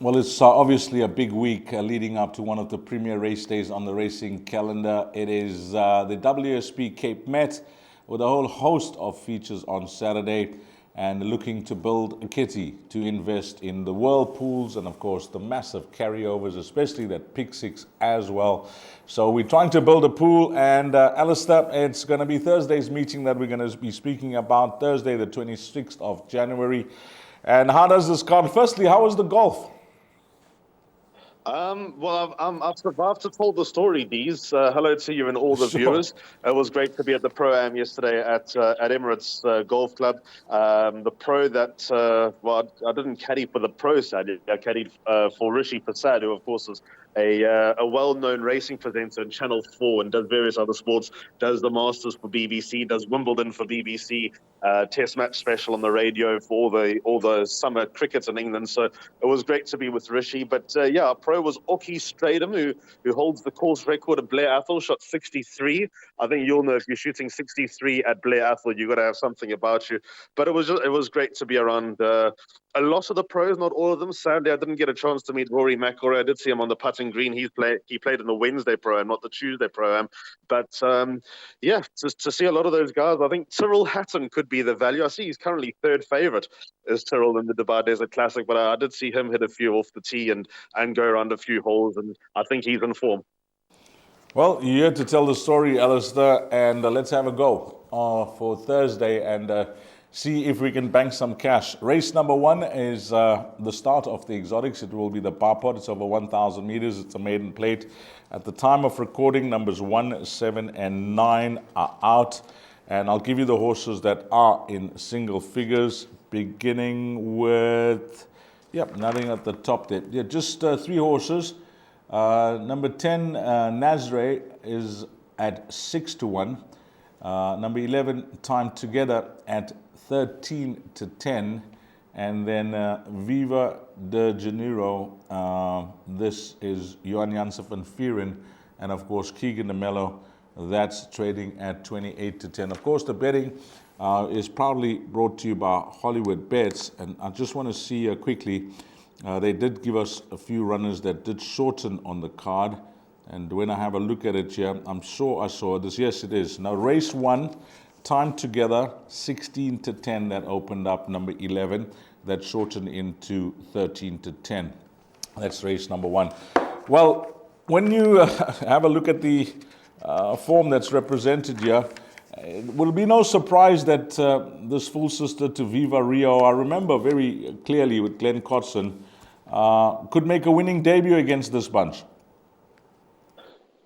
Well, it's obviously a big week leading up to one of the premier race days on the racing calendar. It is the WSP Cape Met with a whole host of features on Saturday and looking to build a kitty to invest in the whirlpools and, of course, the massive carryovers, especially that pick six as well. So we're trying to build a pool, and Alistair, it's going to be Thursday's meeting that we're going to be speaking about, Thursday, the 26th of January. And how does this come? Firstly, how was the golf? Well, I've survived to tell the story, Dees. Hello to you and all the viewers. It was great to be at the Pro-Am yesterday at Emirates Golf Club. The pro that, well, I didn't caddy for the pro side. I caddied for Rishi Prasad, who, of course, is a well-known racing presenter in Channel 4 and does various other sports, does the Masters for BBC, does Wimbledon for BBC, Test match special on the radio for all the summer cricket in England. So it was great to be with Rishi. But yeah, our pro was Oki Stradum, who holds the course record at Blair Athol, shot 63. I think you'll know if you're shooting 63 at Blair Athol, you've got to have something about you. But it was great to be around a lot of the pros, not all of them. Sadly, I didn't get a chance to meet Rory McIlroy. I did see him on the putting green. He played in the Wednesday Pro-Am, not the Tuesday Pro-Am. But yeah, to see a lot of those guys, I think Tyrrell Hatton could be the value. I see he's currently third favourite as Tyrrell in the Dubai Desert Classic, but I did see him hit a few off the tee and go around a few holes, and I think he's in form. Well, you're here to tell the story, Alistair, and let's have a go for Thursday and see if we can bank some cash. Race number one is the start of the exotics. It will be the bar pot. It's over 1,000 meters. It's a maiden plate. At the time of recording, numbers 1, 7, and 9 are out. And I'll give you the horses that are in single figures, beginning with, nothing at the top there. Yeah, just 3 horses. Number 10, Nazre, is at 6 to 1. Number 11, Time Together, at 13 to 10, and then Viva de Janeiro. This is Johan Janssen van Vieren, and of course Keegan de Mello. That's trading at 28 to 10. Of course, the betting is proudly brought to you by Hollywoodbets, and I just want to see quickly. They did give us a few runners that did shorten on the card, and when I have a look at it here, I'm sure I saw this. Yes, it is. Now, race 1. Time Together, 16 to 10, that opened up. Number 11, that shortened into 13 to 10. That's race number 1. Well, when you have a look at the form that's represented here, it will be no surprise that this full sister to Viva Rio, I remember very clearly with Glenn Cotson, could make a winning debut against this bunch.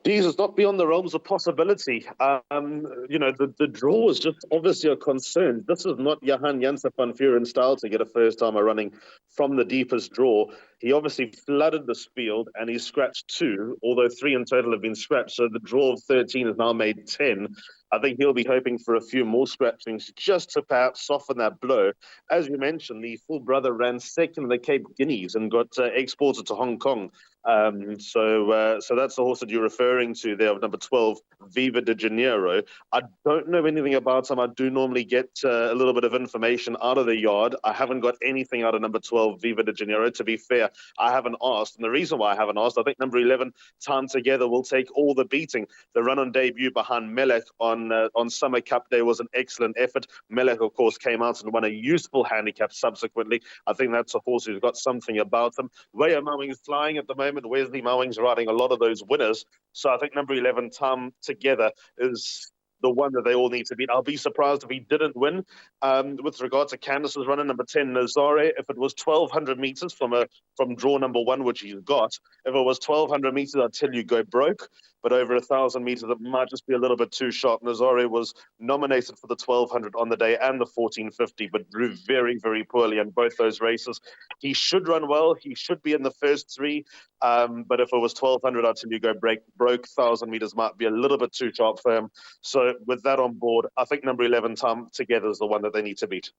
Jesus, not beyond the realms of possibility. The draw is just obviously a concern. This is not Johan Janssen van Vieren style to get a first timer running from the deepest draw. He obviously flooded this field and he scratched 2, although 3 in total have been scratched. So the draw of 13 has now made 10. I think he'll be hoping for a few more scratchings just to perhaps soften that blow. As you mentioned, the full brother ran second in the Cape Guineas and got exported to Hong Kong. So that's the horse that you're referring to there, of number 12, Viva de Janeiro. I don't know anything about him. I do normally get a little bit of information out of the yard. I haven't got anything out of number 12, Viva de Janeiro. To be fair, I haven't asked. And the reason why I haven't asked, I think number 11, Time Together, will take all the beating. The run on debut behind Melek on Summer Cup Day was an excellent effort. Melek, of course, came out and won a useful handicap subsequently. I think that's a horse who's got something about him. Weyer Mowing's flying at the moment. Wesley Mowing's riding a lot of those winners. So I think number 11, Time Together, is the one that they all need to beat. I'll be surprised if he didn't win. With regard to Candice's runner, number 10, Nazare, if it was 1,200 meters from draw number 1, which he's got, if it was 1,200 meters, I'd tell you go broke. But over 1,000 meters, it might just be a little bit too sharp. Nazare was nominated for the 1,200 on the day and the 1,450, but drew very, very poorly in both those races. He should run well. He should be in the first 3. But if it was 1,200, I'd tell you go broke. 1,000 meters might be a little bit too sharp for him. So with that on board, I think number 11, Time Together, is the one that they need to beat.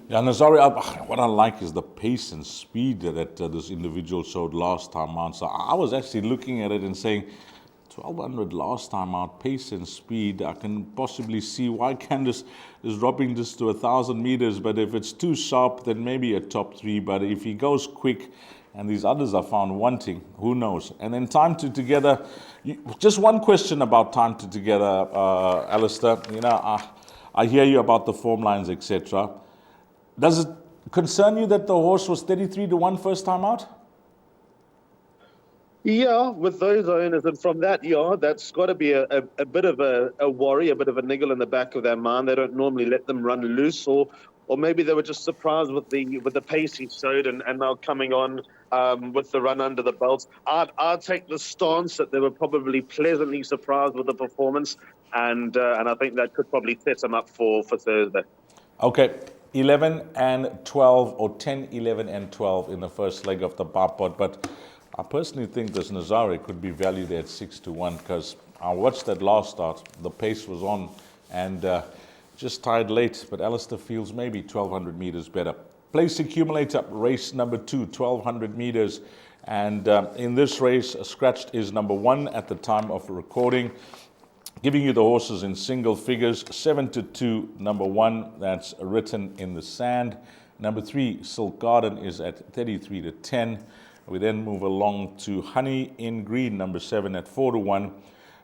Yeah, Nazari, what I like is the pace and speed that this individual showed last time out. So I was actually looking at it and saying, 1,200 last time out, pace and speed. I can possibly see why Candice is dropping this to 1,000 meters. But if it's too sharp, then maybe a top 3. But if he goes quick, and these others are found wanting, who knows? And then Time to Together, just one question about Time to Together, Alistair. I hear you about the form lines, etc. Does it concern you that the horse was 33 to 1 first time out? Yeah, with those owners, and from that, that's got to be a bit of a worry, a bit of a niggle in the back of their mind. They don't normally let them run loose, or maybe they were just surprised with the pace he showed, and now coming on with the run under the belt. I'd take the stance that they were probably pleasantly surprised with the performance, and I think that could probably set them up for Thursday. Okay, 11 and 12, or 10, 11 and 12 in the first leg of the Barpot, but I personally think this Nazare could be valued at 6 to 1 because I watched that last start. The pace was on and just tired late, but Alistair feels maybe 1,200 meters better. Place accumulator, race number 2, 1,200 meters. And in this race, Scratched is number 1 at the time of recording, giving you the horses in single figures. 7 to 2, number 1, that's written in the sand. Number 3, Silk Garden, is at 33 to 10. We then move along to Honey in Green, number 7 at 4 to 1.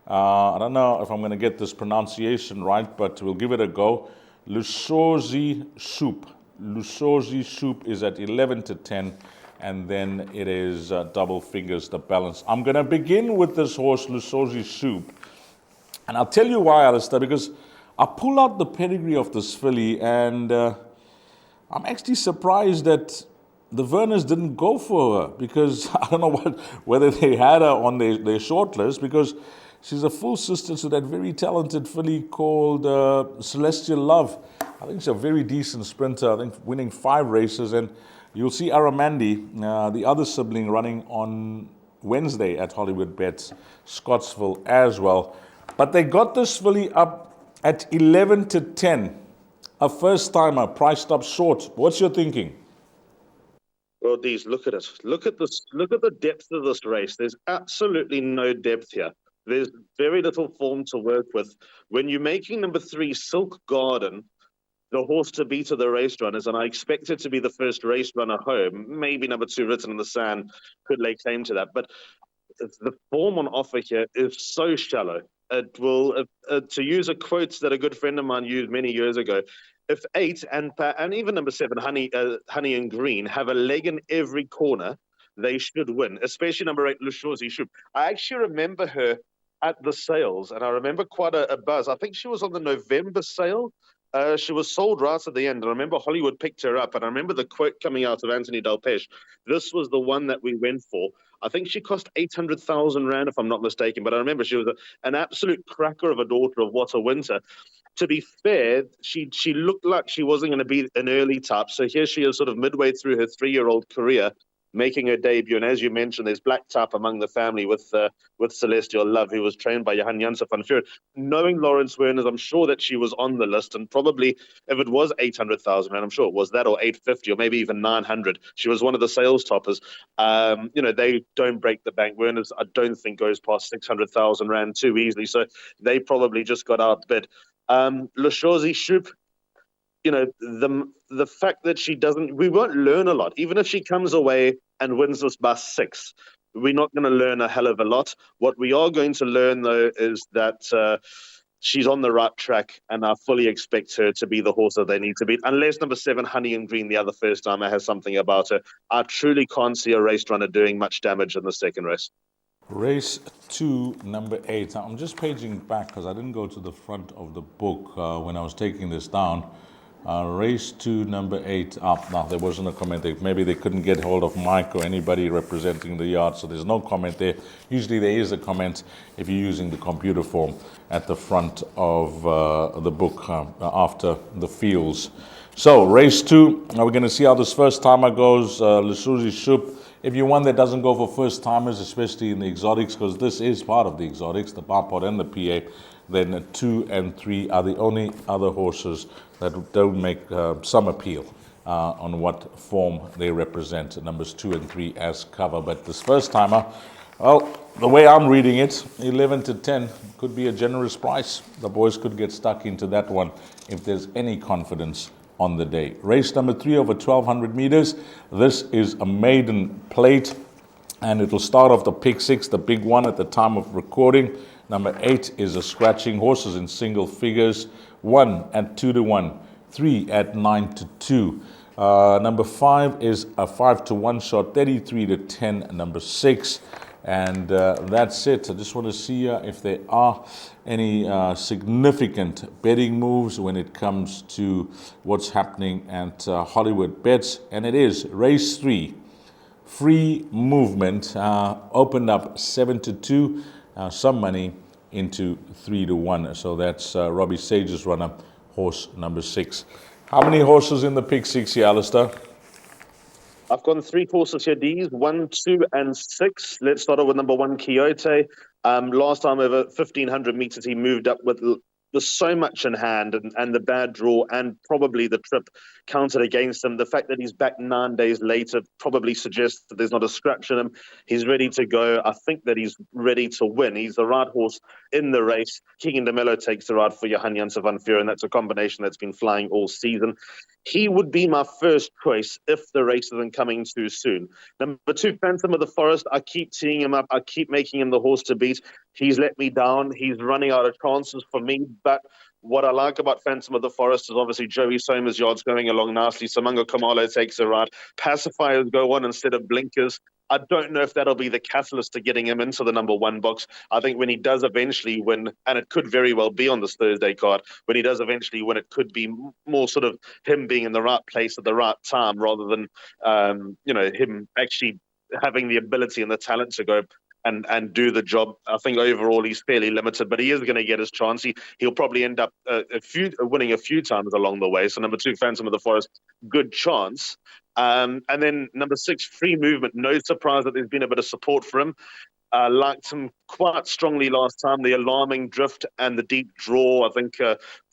I don't know if I'm going to get this pronunciation right, but we'll give it a go. Lusozi Soup. Lusozi Soup is at 11 to 10, and then it is double figures, the balance. I'm going to begin with this horse, Lusozi Soup. And I'll tell you why, Alistair, because I pull out the pedigree of this filly, and I'm actually surprised that the Werners didn't go for her, because I don't know whether they had her on their shortlist, because she's a full sister to that very talented filly called Celestial Love. I think she's a very decent sprinter, I think winning 5 races, and you'll see Aramandi, the other sibling, running on Wednesday at Hollywoodbets Scottsville as well. But they got this filly up at 11 to 10, a first-timer, priced up short. What's your thinking? Well, Dees, look at it. Look at this. Look at the depth of this race. There's absolutely no depth here. There's very little form to work with. When you're making number 3, Silk Garden, the horse to beat of the race runners, and I expect it to be the first race runner home. Maybe number 2, Written in the Sand, could lay claim to that. But the form on offer here is so shallow. It will, to use a quote that a good friend of mine used many years ago, if 8 and even number 7, Honey in Green, have a leg in every corner, they should win, especially number 8, Lushozi Shoup. I actually remember her at the sales, and I remember quite a buzz. I think she was on the November sale. She was sold right at the end. I remember Hollywood picked her up, and I remember the quote coming out of Anthony Delpeche. This was the one that we went for. I think she cost 800,000 rand, if I'm not mistaken. But I remember she was an absolute cracker of a daughter of What a Winter. To be fair, she looked like she wasn't going to be an early type. So here she is, sort of midway through her 3-year-old career, making her debut. And as you mentioned, there's black type among the family with Celestial Love, who was trained by Johan Janse van Vuren. Knowing Lawrence Werners, I'm sure that she was on the list, and probably if it was 800,000 rand, I'm sure it was that, or 850, or maybe even 900. She was one of the sales toppers. They don't break the bank. Werners, I don't think, goes past 600,000 rand too easily. So they probably just got outbid. Lushozi Shoup, the fact that she doesn't, we won't learn a lot. Even if she comes away and wins this by 6, we're not going to learn a hell of a lot. What we are going to learn, though, is that she's on the right track, and I fully expect her to be the horse that they need to beat. Unless number 7, Honey in Green, the other first timer, has something about her, I truly can't see a race runner doing much damage in the second race. Race 2, number 8. Now, I'm just paging back because I didn't go to the front of the book when I was taking this down. Race 2, number 8. No, there wasn't a comment there. Maybe they couldn't get hold of Mike or anybody representing the yard, so there's no comment there. Usually there is a comment if you're using the computer form at the front of the book after the fields. So, race 2, we're going to see how this first timer goes. Lushozi Shoup. If you're one that doesn't go for first timers, especially in the exotics, because this is part of the exotics, the Barpot and the PA, then 2 and 3 are the only other horses that don't make some appeal on what form they represent. Numbers 2 and 3 as cover. But this first timer, well, the way I'm reading it, 11 to 10 could be a generous price. The boys could get stuck into that one if there's any confidence on the day. Race number 3 over 1,200 meters. This is a maiden plate, and it'll start off the pick 6, the big one at the time of recording. Number 8 is a scratching, horses in single figures, 1 at 2-1, 3 at 9-2. Number 5 is a 5-1 shot, 33-10, number 6. And that's it. I just want to see if there are any significant betting moves when it comes to what's happening at Hollywoodbets. And it is race 3. Free movement opened up 7-2, some money into 3-1. So that's Robbie Sage's runner, horse number 6. How many horses in the pick 6 here, Alistair? I've gone 3 horses here, D's, 1, 2, and 6. Let's start off with number 1, Quixote. Last time over 1,500 meters, he moved up with so much in hand, and the bad draw and probably the trip counted against him. The fact that he's back 9 days later probably suggests that there's not a scratch in him. He's ready to go. I think that he's ready to win. He's the right horse in the race. King de Mello takes the ride for Johan Janse van Vuuren, and that's a combination that's been flying all season. He would be my first choice if the race isn't coming too soon. Number 2, Phantom of the Forest. I keep teeing him up. I keep making him the horse to beat. He's let me down. He's running out of chances for me. But what I like about Phantom of the Forest is obviously Joey Somer's yard's going along nicely. Samango Kamalo takes a ride. Pacifiers go on instead of blinkers. I don't know if that'll be the catalyst to getting him into the number 1 box. I think when he does eventually win, and it could very well be on this Thursday card, when he does eventually win, it could be more sort of him being in the right place at the right time rather than, him actually having the ability and the talent to go and do the job. I think overall he's fairly limited, but he is going to get his chance. He'll probably end up winning a few times along the way. So number 2, Phantom of the Forest, good chance. And then number 6, Free Movement. No surprise that there's been a bit of support for him. Liked him quite strongly last time. The alarming drift and the deep draw, I think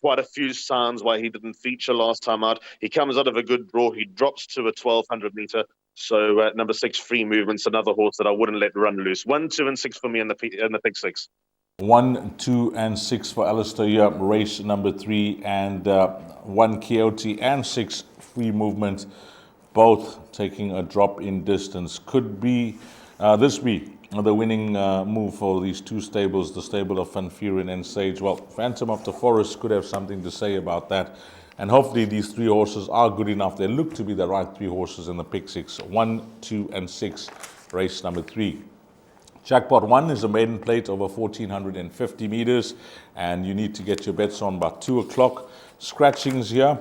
quite a few signs why he didn't feature last time out. He comes out of a good draw. He drops to a 1,200 meter. So number 6, Free Movement's another horse that I wouldn't let run loose. 1, 2, and 6 for me in the pick 6. 1, 2, and 6 for Alistair here. Race number 3 and 1 Quixote and 6 Free Movement, both taking a drop in distance. Could be this week the winning move for these 2 stables, the stable of Van Vuuren and Sage. Well, Phantom of the Forest could have something to say about that. And hopefully these 3 horses are good enough. They look to be the right 3 horses in the pick 6. 1, 2, and 6, race number 3. Jackpot 1 is a maiden plate over 1,450 meters, and you need to get your bets on by 2 o'clock. Scratchings here.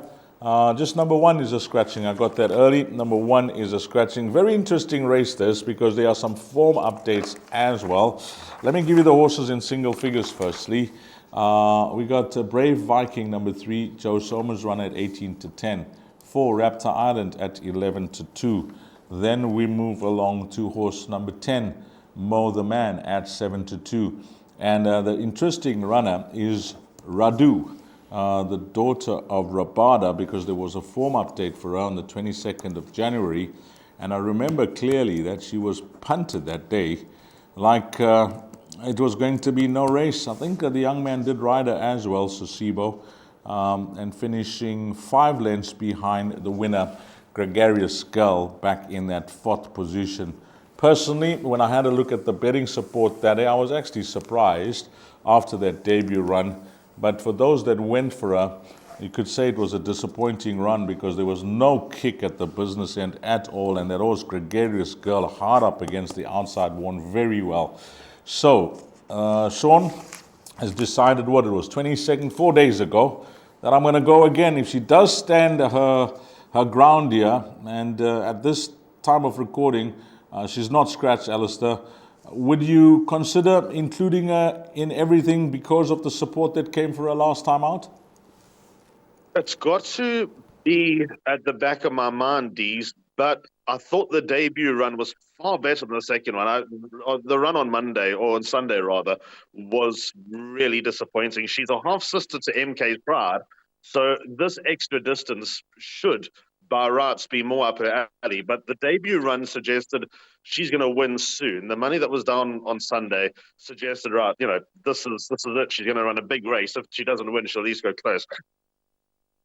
Just number 1 is a scratching. I got that early. Number 1 is a scratching. Very interesting race this, because there are some form updates as well. Let me give you the horses in single figures firstly. We got Brave Viking number 3, Joe Somers run at 18-10. 4 Raptor Island at 11-2. Then we move along to horse number 10, Mo the Man at 7-2. And the interesting runner is Radu, the daughter of Rabada, because there was a form update for her on the 22nd of January. And I remember clearly that she was punted that day, like it was going to be no race. I think the young man did ride her as well, Sosibo, and finishing 5 lengths behind the winner, Gregarious Girl, back in that 4th position. Personally, when I had a look at the betting support that day, I was actually surprised after that debut run. But for those that went for her, you could say it was a disappointing run, because there was no kick at the business end at all. And that horse, Gregarious Girl, hard up against the outside, won very well. So, Sean has decided, what it was, 22nd, 4 days ago, that I'm going to go again. If she does stand her ground here, and at this time of recording, she's not scratched, Alistair, would you consider including her in everything because of the support that came for her last time out? It's got to be at the back of my mind, Dees, but I thought the debut run was far better than the second one. The run on Monday, or on Sunday rather, was really disappointing. She's a half-sister to MK's Pride, so this extra distance should, by rights, be more up her alley. But the debut run suggested she's going to win soon. The money that was down on Sunday suggested, right, this is it. She's going to run a big race. If she doesn't win, she'll at least go close.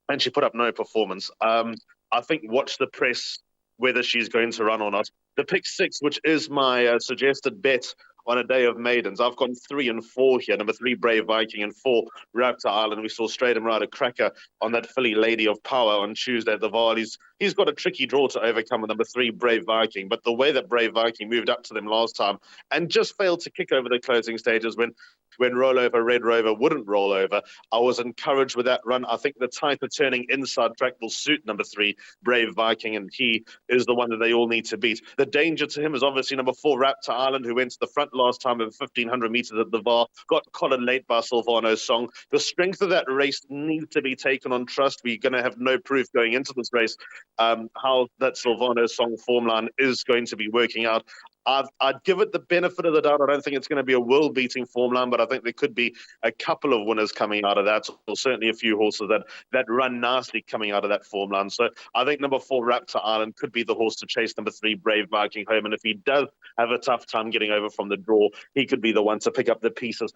and she put up no performance. I think watch the press whether she's going to run or not. The pick 6, which is my suggested bet on a day of maidens, I've gone 3 and 4 here. Number 3, Brave Viking, and 4, Raptor Island. We saw Stratum Rider Cracker on that filly Lady of Power on Tuesday at the Vaal. He's got a tricky draw to overcome with number 3, Brave Viking. But the way that Brave Viking moved up to them last time and just failed to kick over the closing stages when Rollover Red Rover wouldn't roll over, I was encouraged with that run. I think the type of turning inside track will suit number 3, Brave Viking, and he is the one that they all need to beat. The danger to him is obviously number 4, Raptor Island, who went to the front last time of 1,500 metres at the Vaal, got collared late by Silvano's Song. The strength of that race needs to be taken on trust. We're going to have no proof going into this race how that Silvano's Song form line is going to be working out. I'd give it the benefit of the doubt. I don't think it's going to be a world-beating form line, but I think there could be a couple of winners coming out of that, or certainly a few horses that run nicely coming out of that form line. So I think number 4, Raptor Island, could be the horse to chase number 3, Brave Viking, home. And if he does have a tough time getting over from the draw, he could be the one to pick up the pieces.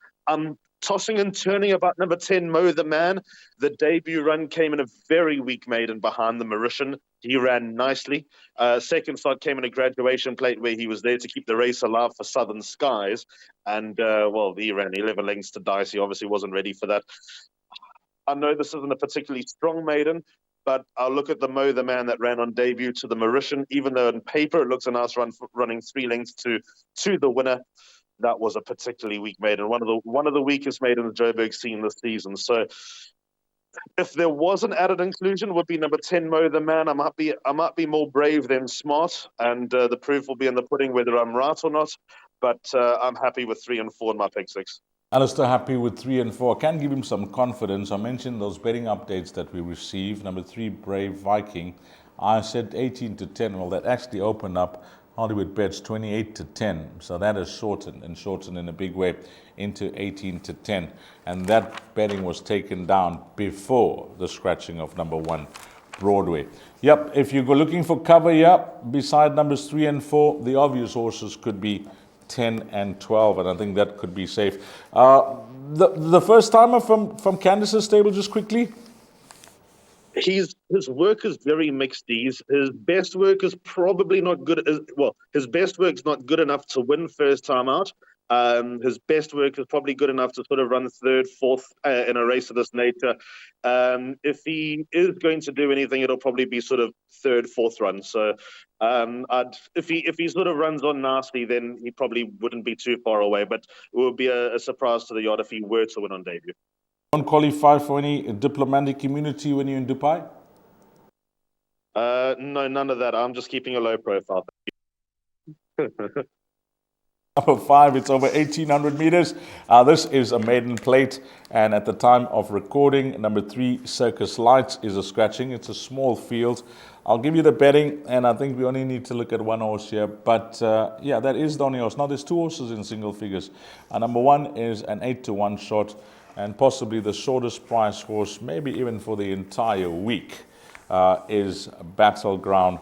Tossing and turning about number 10, Mo the Man. The debut run came in a very weak maiden behind the Mauritian. He ran nicely. Second start came in a graduation plate where he was there to keep the race alive for Southern Skies. And, he ran 11 lengths to Dice. He obviously wasn't ready for that. I know this isn't a particularly strong maiden, but I'll look at the Mo the Man that ran on debut to the Mauritian. Even though on paper it looks a nice run, running 3 lengths to the winner, that was a particularly weak maiden. One of the weakest maidens Joburg's seen this season. So if there was an added inclusion, would be number 10, Mo the Man. I might be more brave than smart, and the proof will be in the pudding whether I'm right or not. But I'm happy with 3 and 4 in my pick 6. Alistair happy with 3 and 4. I can give him some confidence. I mentioned those betting updates that we received. Number 3, Brave Viking. I said 18 to 10. Well, that actually opened up Hollywoodbets 28 to 10. So that is shortened in a big way into 18 to 10. And that betting was taken down before the scratching of number 1, Broadway. Yep, if you go looking for cover, beside numbers 3 and 4, the obvious horses could be 10 and 12, and I think that could be safe. The first timer from Candace's stable, just quickly. His work is very mixed. His best work is probably not good. His best work's not good enough to win first time out. His best work is probably good enough to sort of run 3rd, 4th in a race of this nature. If he is going to do anything, it'll probably be sort of 3rd, 4th run. So if he sort of runs on nicely, then he probably wouldn't be too far away. But it would be a surprise to the yacht if he were to win on debut. Don't qualify for any diplomatic immunity when you're in Dubai? No, none of that. I'm just keeping a low profile. Number 5, it's over 1,800 meters. This is a maiden plate, and at the time of recording, number 3, Circus Lights, is a scratching. It's a small field. I'll give you the betting, and I think we only need to look at one horse here. But that is the only horse. Now, there's 2 horses in single figures. Number 1 is an 8 to 1 shot, and possibly the shortest price horse, maybe even for the entire week, is Battleground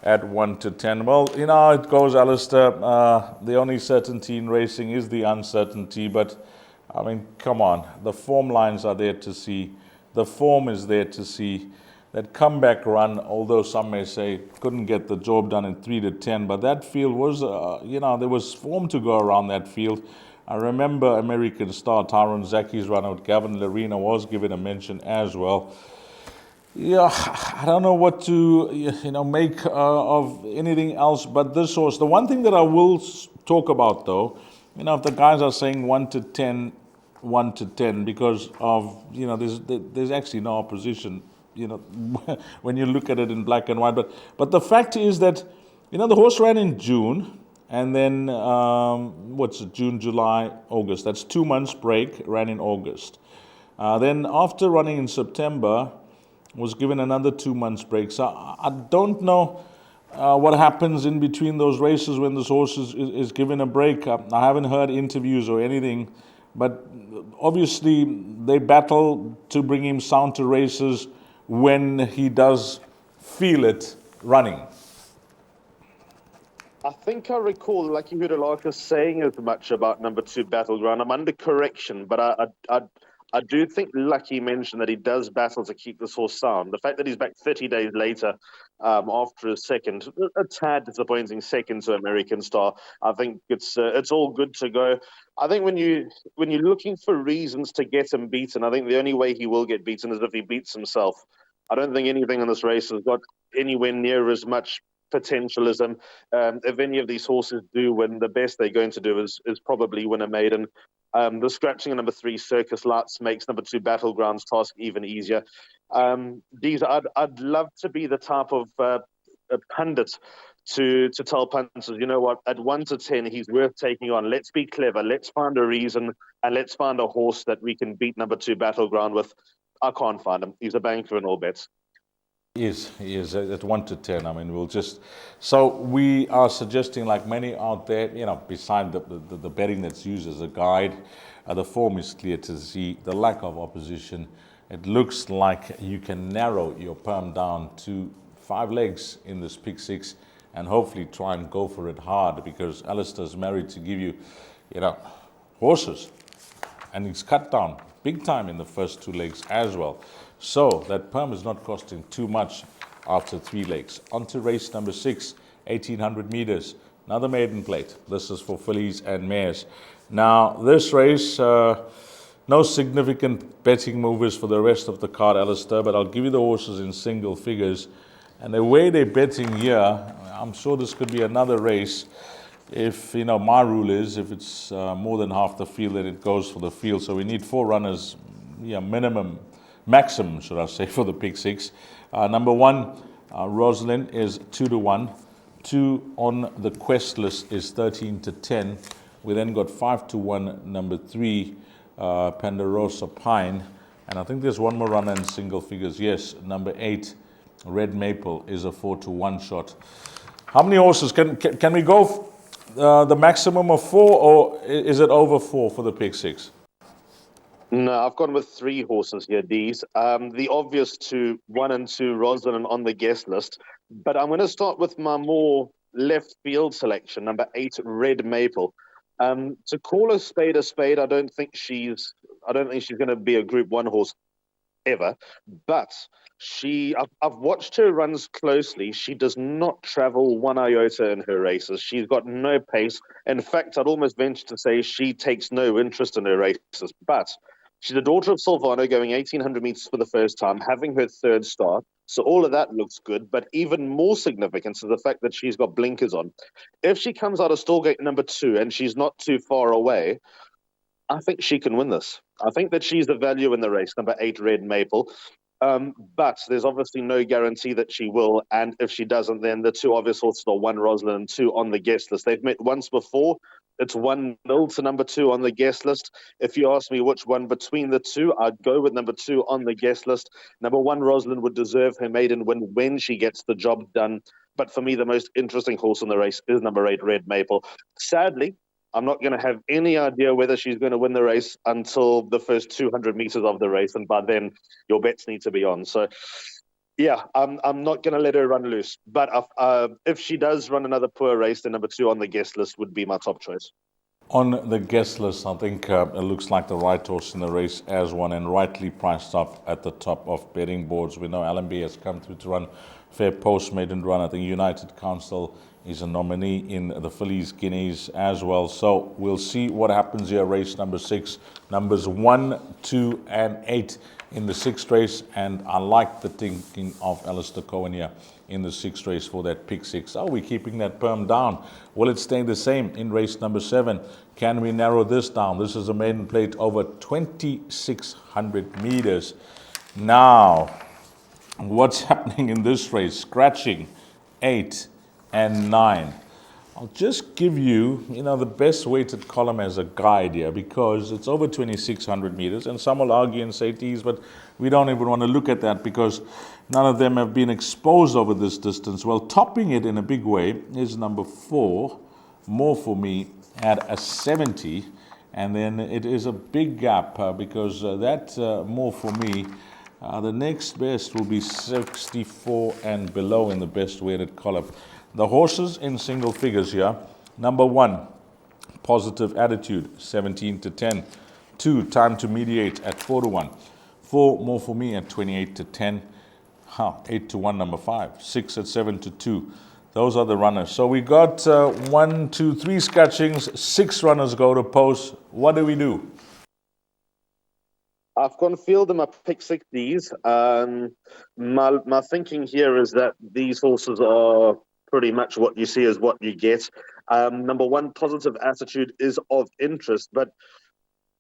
at 1 to 10. Well, you know how it goes, Alistair. The only certainty in racing is the uncertainty, but I mean, come on. The form lines are there to see. The form is there to see. That comeback run, although some may say couldn't get the job done in 3 to 10, but that field was, there was form to go around that field. I remember American star Tyrone Zaki's run out. Gavin Larena was given a mention as well. Yeah, I don't know what to make of anything else but this horse. The one thing that I will talk about, though, if the guys are saying 1 to 10, 1 to 10, because of there's actually no opposition. When you look at it in black and white, but the fact is that the horse ran in June. And then, June, July, August. That's 2 months break, ran in August. Then after running in September, was given another 2 months break. So I don't know what happens in between those races when this horse is given a break. I haven't heard interviews or anything, but obviously they battle to bring him sound to races when he does feel it running. I think I recall Lucky Hoodalaka saying as much about number 2 Battleground. I'm under correction, but I do think Lucky mentioned that he does battle to keep this horse sound. The fact that he's back 30 days later after his second, a tad disappointing second to American Star, I think it's all good to go. I think when you're looking for reasons to get him beaten, I think the only way he will get beaten is if he beats himself. I don't think anything in this race has got anywhere near as much potential as him. If any of these horses do win, the best they're going to do is probably win a maiden. The scratching of number 3, Circus Lights, makes number 2, Battlegrounds task even easier. I'd love to be the type of a pundit to tell punters, you know what, at 1 to 10, he's worth taking on. Let's be clever. Let's find a reason, and let's find a horse that we can beat number 2, Battleground with. I can't find him. He's a banker in all bets. He is at 1 to 10. I mean, so we are suggesting, like many out there, beside the betting that's used as a guide, the form is clear to see, the lack of opposition. It looks like you can narrow your perm down to 5 legs in this pick 6 and hopefully try and go for it hard, because Alistair's married to give you, horses, and he's cut down big time in the first 2 legs as well. So that perm is not costing too much after 3 legs. On to race number 6, 1800 meters. Another maiden plate. This is for fillies and mares. Now, this race, no significant betting movers for the rest of the card, Alistair, but I'll give you the horses in single figures. And the way they're betting here, I'm sure this could be another race. If, my rule is, if it's more than half the field, then it goes for the field. So we need 4 runners, maximum, should I say, for the pick 6. Number 1, Rosalind, is 2 to 1. 2 on the quest list is 13 to 10. We then got 5 to 1, number 3, Pandarosa Pine. And I think there's one more runner in single figures. Yes, number 8, Red Maple, is a 4 to 1 shot. How many horses? Can we go the maximum of 4, or is it over 4 for the pick 6? No, I've gone with 3 horses here, D's. The obvious 2, 1 and 2, Rosalind on the guest list. But I'm going to start with my more left field selection, number 8, Red Maple. To call a spade, I don't think she's going to be a Group 1 horse ever. But I've watched her runs closely. She does not travel 1 iota in her races. She's got no pace. In fact, I'd almost venture to say she takes no interest in her races. But she's a daughter of Silvano, going 1,800 meters for the first time, having her 3rd start. So all of that looks good. But even more significant is the fact that she's got blinkers on. If she comes out of stallgate number 2 and she's not too far away, I think she can win this. I think that she's the value in the race, number 8, Red Maple. But there's obviously no guarantee that she will. And if she doesn't, then the 2 obvious horses are 1, Rosalind, and 2 on the guest list. They've met once before. It's 1-0 to number 2 on the guest list. If you ask me which one between the 2, I'd go with number 2 on the guest list. Number 1, Rosalind, would deserve her maiden win when she gets the job done. But for me, the most interesting horse in the race is number 8, Red Maple. Sadly, I'm not going to have any idea whether she's going to win the race until the first 200 meters of the race. And by then, your bets need to be on. So, yeah, I'm not going to let her run loose. But if she does run another poor race, then number 2 on the guest list would be my top choice. On the guest list, I think it looks like the right horse in the race as one, and rightly priced up at the top of betting boards. We know Allenby has come through to run Fair Post maiden run. I think United Council is a nominee in the Fillies Guineas as well. So we'll see what happens here. Race number 6, numbers 1, 2, and 8 in the 6th race. And I like the thinking of Alistair Cohen here in the 6th race for that pick 6. Are we keeping that perm down? Will it stay the same in race number 7? Can we narrow this down? This is a maiden plate over 2,600 meters. Now, what's happening in this race? Scratching 8 and 9. I'll just give you, the best weighted column as a guide here, because it's over 2,600 meters, and some will argue and say tees, but we don't even want to look at that because none of them have been exposed over this distance. Well, topping it in a big way is number 4, More For Me, at a 70, and then it is a big gap because that More For Me, the next best will be 64 and below in the best weighted column. The horses in single figures here. Number 1, Positive Attitude, 17 to 10. 2, Time to Mediate at 4-1. 4, More For Me at 28-10. 8-1, number 5. 6 at 7-2. Those are the runners. So we got 1, 2, 3 scratchings. 6 runners go to post. What do we do? I've gone field in my pick 60s. My thinking here is that these horses are pretty much what you see is what you get. Number one, Positive Attitude is of interest, but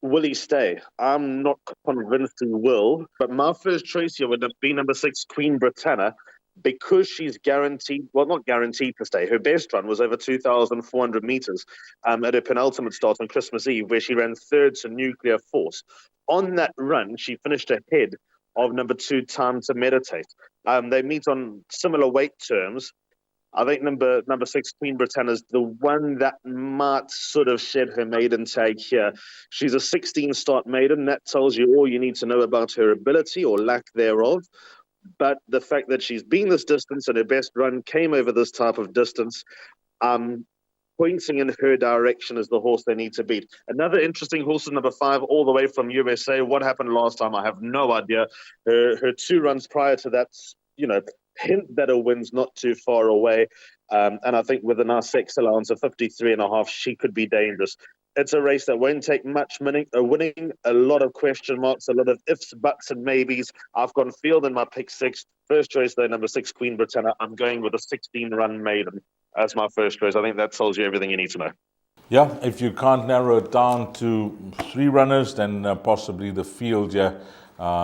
will he stay? I'm not convinced he will. But my first choice here would be number 6, Queen Britannia, because she's guaranteed, well, not guaranteed to stay. Her best run was over 2,400 meters at her penultimate start on Christmas Eve, where she ran third to Nuclear Force. On that run, she finished ahead of number 2, Time to Meditate. They meet on similar weight terms. I think number 6, Queen Britannia, is the one that might sort of shed her maiden tag here. She's a 16-start maiden. That tells you all you need to know about her ability or lack thereof. But the fact that she's been this distance and her best run came over this type of distance, pointing in her direction is the horse they need to beat. Another interesting horse is number 5, all the way from USA. What happened last time? I have no idea. Her 2 runs prior to that, hint that a win's not too far away. And I think with a nice X allowance of 53.5, she could be dangerous. It's a race that won't take much winning, a lot of question marks, a lot of ifs, buts, and maybes. I've gone field in my pick 6. First choice, though, number 6, Queen Britannia. I'm going with a 16-run maiden. That's my first choice. I think that tells you everything you need to know. Yeah, if you can't narrow it down to 3 runners, then possibly the field, yeah.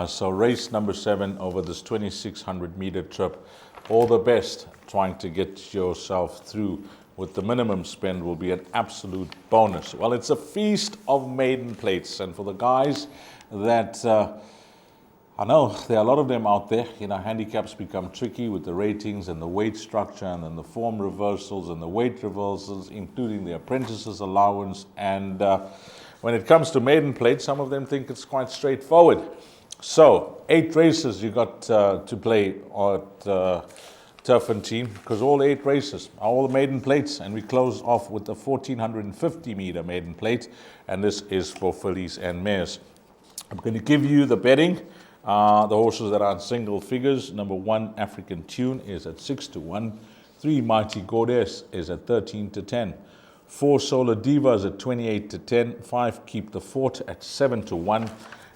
So race number 7 over this 2,600-meter trip. All the best trying to get yourself through with the minimum spend will be an absolute bonus. Well, it's a feast of maiden plates. And for the guys that, I know there are a lot of them out there, handicaps become tricky with the ratings and the weight structure and then the form reversals and the weight reversals, including the apprentices allowance. And when it comes to maiden plates, some of them think it's quite straightforward. So 8 races you got to play at Turffontein, because all 8 races are all maiden plates, and we close off with the 1,450-meter maiden plate, and this is for fillies and mares. I'm going to give you the betting. The horses that are in single figures. Number 1, African Tune, is at 6-1. 3, Mighty Goddess, is at 13-10. 4, Solar Diva is at 28-10. 5, Keep the Fort at 7-1.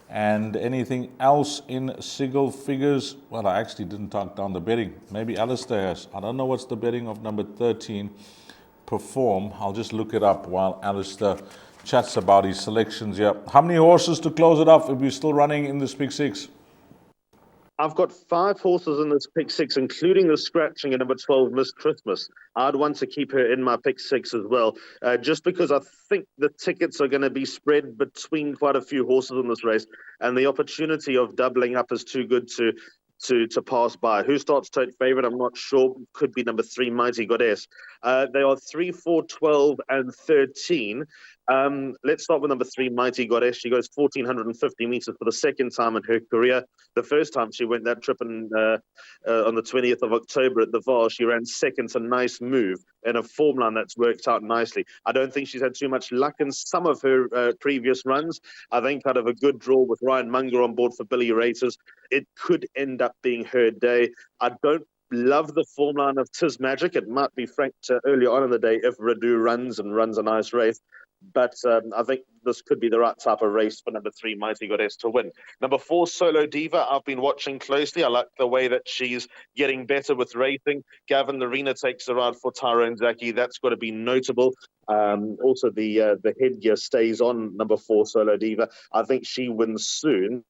And anything else in single figures? Well, I actually didn't talk down the betting. Maybe Alistair has. I don't know what's the betting of number 13, Perform. I'll just look it up while Alistair chats about his selections here. How many horses to close it off if we're still running in this pick 6? I've got 5 horses in this pick 6, including the scratching at number 12, Miss Christmas. I'd want to keep her in my pick 6 as well, just because I think the tickets are going to be spread between quite a few horses in this race, and the opportunity of doubling up is too good to pass by. Who starts tote favourite? I'm not sure. Could be number 3, Mighty Goddess. They are 3, 4, 12, and 13. Let's start with number 3, Mighty Goddess. She goes 1,450 meters for the second time in her career. The first time she went that trip on the 20th of October at the Vaal, she ran second to Nice Move in a form line that's worked out nicely. I don't think she's had too much luck in some of her previous runs. I think out of a good draw with Ryan Munger on board for Billy Raters, it could end up being her day. I don't love the form line of Tis Magic. It might be franked early on in the day if Radu runs a nice race. But I think this could be the right type of race for number 3, Mighty Goddess, to win. Number 4, Solo Diva, I've been watching closely. I like the way that she's getting better with racing. Gavin Arena takes the ride for Tyrone Zaki. That's got to be notable. Also, the headgear stays on number 4, Solo Diva. I think she wins soon.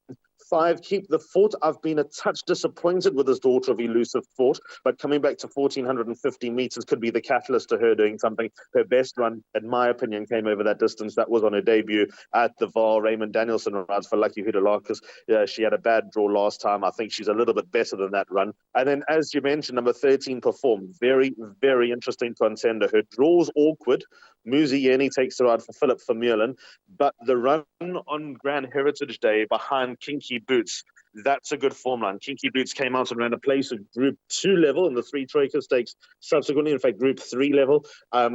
5, Keep the Fort. I've been a touch disappointed with this Daughter of Elusive Fort, but coming back to 1,450 meters could be the catalyst to her doing something. Her best run, in my opinion, came over that distance. That was on her debut at the Vaal. Raymond Danielson rides for Lucky Hudalakas. She had a bad draw last time. I think she's a little bit better than that run. And then, as you mentioned, number 13, Perform. Very, very interesting contender. Her draw's awkward. Muzi Yeni takes the ride for Philip Vermeulen, but the run on Grand Heritage Day behind Kinky Boots, that's a good form line. Kinky Boots came out and ran a place of Group 2 level in the 3 Troika Stakes subsequently, in fact, Group 3 level.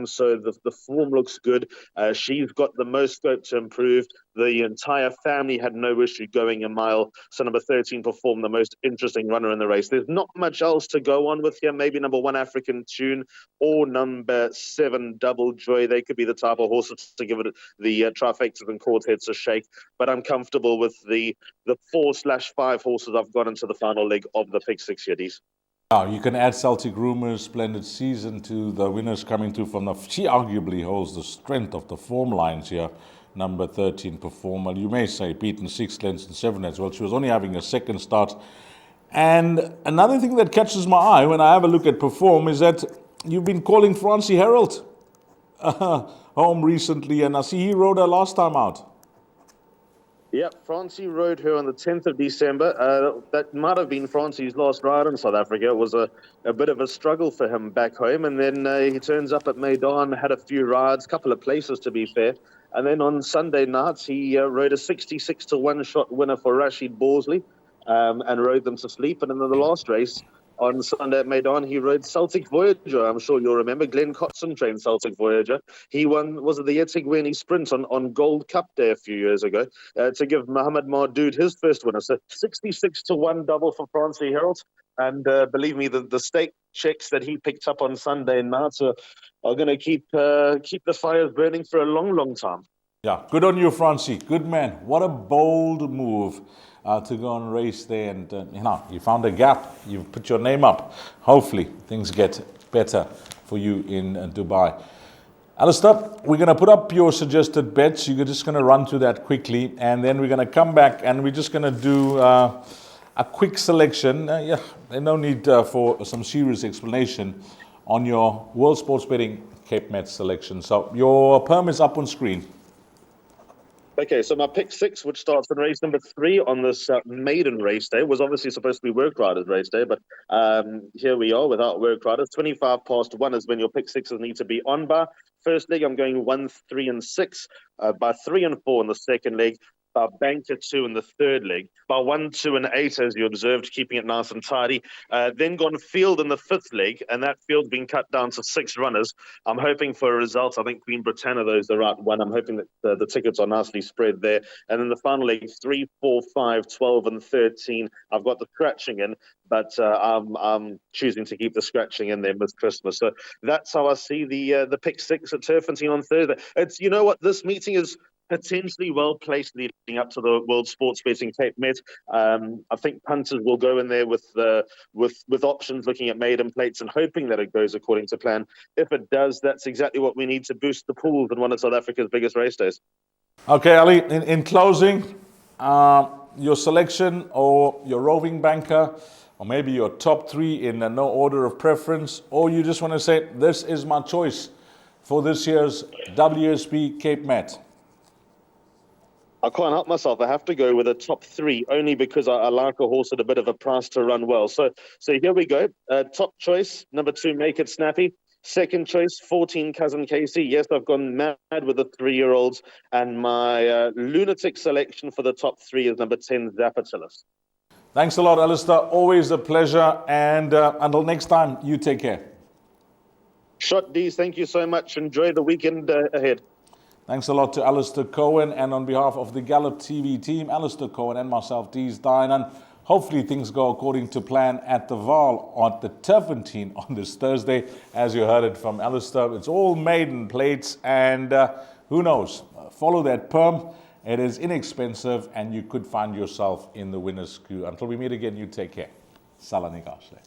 So the form looks good. She's got the most scope to improve. The entire family had no issue going a mile. So number 13 performed the most interesting runner in the race. There's not much else to go on with here. Maybe number 1 African Tune or number 7 Double Joy. They could be the type of horses to give it the trifectas and quartets a shake. But I'm comfortable with the 4/5 horses I've got into the final leg of the pick 6 yiddies. Now, you can add Celtic Rumours, Splendid Season to the winners coming through from the... She arguably holds the strength of the form lines here. Number 13 Performer. You may say beaten 6 lengths and 7 lengths. Well, she was only having a second start. And another thing that catches my eye when I have a look at Perform is that you've been calling Francie Herald home recently, and I see he rode her last time out. Yep, Francie rode her on the 10th of December. That might have been Francie's last ride in South Africa. It was a bit of a struggle for him back home. And then he turns up at Maidan, had a few rides, couple of places to be fair. And then on Sunday night, he rode a 66-1 shot winner for Rashid Borsley and rode them to sleep. And in the last race on Sunday at Maidan, he rode Celtic Voyager. I'm sure you'll remember. Glenn Cotson trained Celtic Voyager. He won, was it the eThekwini Sprint on Gold Cup Day a few years ago to give Mohammed Mardoud his first winner. So 66-1 double for Francie Herald. And believe me, the stake checks that he picked up on Sunday night are going to keep the fires burning for a long, long time. Yeah, good on you, Francie. Good man. What a bold move to go and race there. And, you found a gap. You've put your name up. Hopefully, things get better for you in Dubai. Alistair, we're going to put up your suggested bets. You're just going to run through that quickly. And then we're going to come back and we're just going to do a quick selection. There's no need for some serious explanation on your World Sports Betting Cape Met selection. So your perm is up on screen. Okay, so my pick 6, which starts in race number 3 on this maiden race day, was obviously supposed to be Work Riders race day, but here we are without Work Riders. 1 is when your pick 6s need to be on by. First leg, I'm going 1, 3, and 6. By 3 and 4 in the second leg. By banker 2 in the third leg, by 1, 2, and 8, as you observed, keeping it nice and tidy. Then gone field in the 5th leg, and that field's been cut down to 6 runners. I'm hoping for a result. I think Queen Britannia, though, is the right one. I'm hoping that the tickets are nicely spread there. And then the final leg, 3, 4, 5, 12, and 13. I've got the scratching in, but I'm choosing to keep the scratching in there with Christmas. So that's how I see the pick 6 at Turffontein on Thursday. It's, you know what, this meeting is potentially well placed leading up to the World Sports Betting Cape Met. I think punters will go in there with options, looking at maiden plates and hoping that it goes according to plan. If it does, that's exactly what we need to boost the pools in one of South Africa's biggest race days. Okay, Ali, in closing, your selection or your roving banker, or maybe your top 3 in no order of preference, or you just want to say, this is my choice for this year's WSB Cape Met. I can't help myself. I have to go with a top 3 only because I like a horse at a bit of a price to run well. So here we go. Top choice, number 2, Make It Snappy. Second choice, 14, Cousin Casey. Yes, I've gone mad with the 3-year-olds. And my lunatic selection for the top 3 is number 10, Zapatilis. Thanks a lot, Alistair. Always a pleasure. And until next time, you take care. Shot D's, thank you so much. Enjoy the weekend ahead. Thanks a lot to Alistair Cohen, and on behalf of the Gallop TV team, Alistair Cohen and myself, Dees Dine, and hopefully things go according to plan at the Val on the Turffontein on this Thursday. As you heard it from Alistair, it's all maiden plates, and who knows, follow that perm. It is inexpensive, and you could find yourself in the winner's queue. Until we meet again, you take care. Salani Gashle.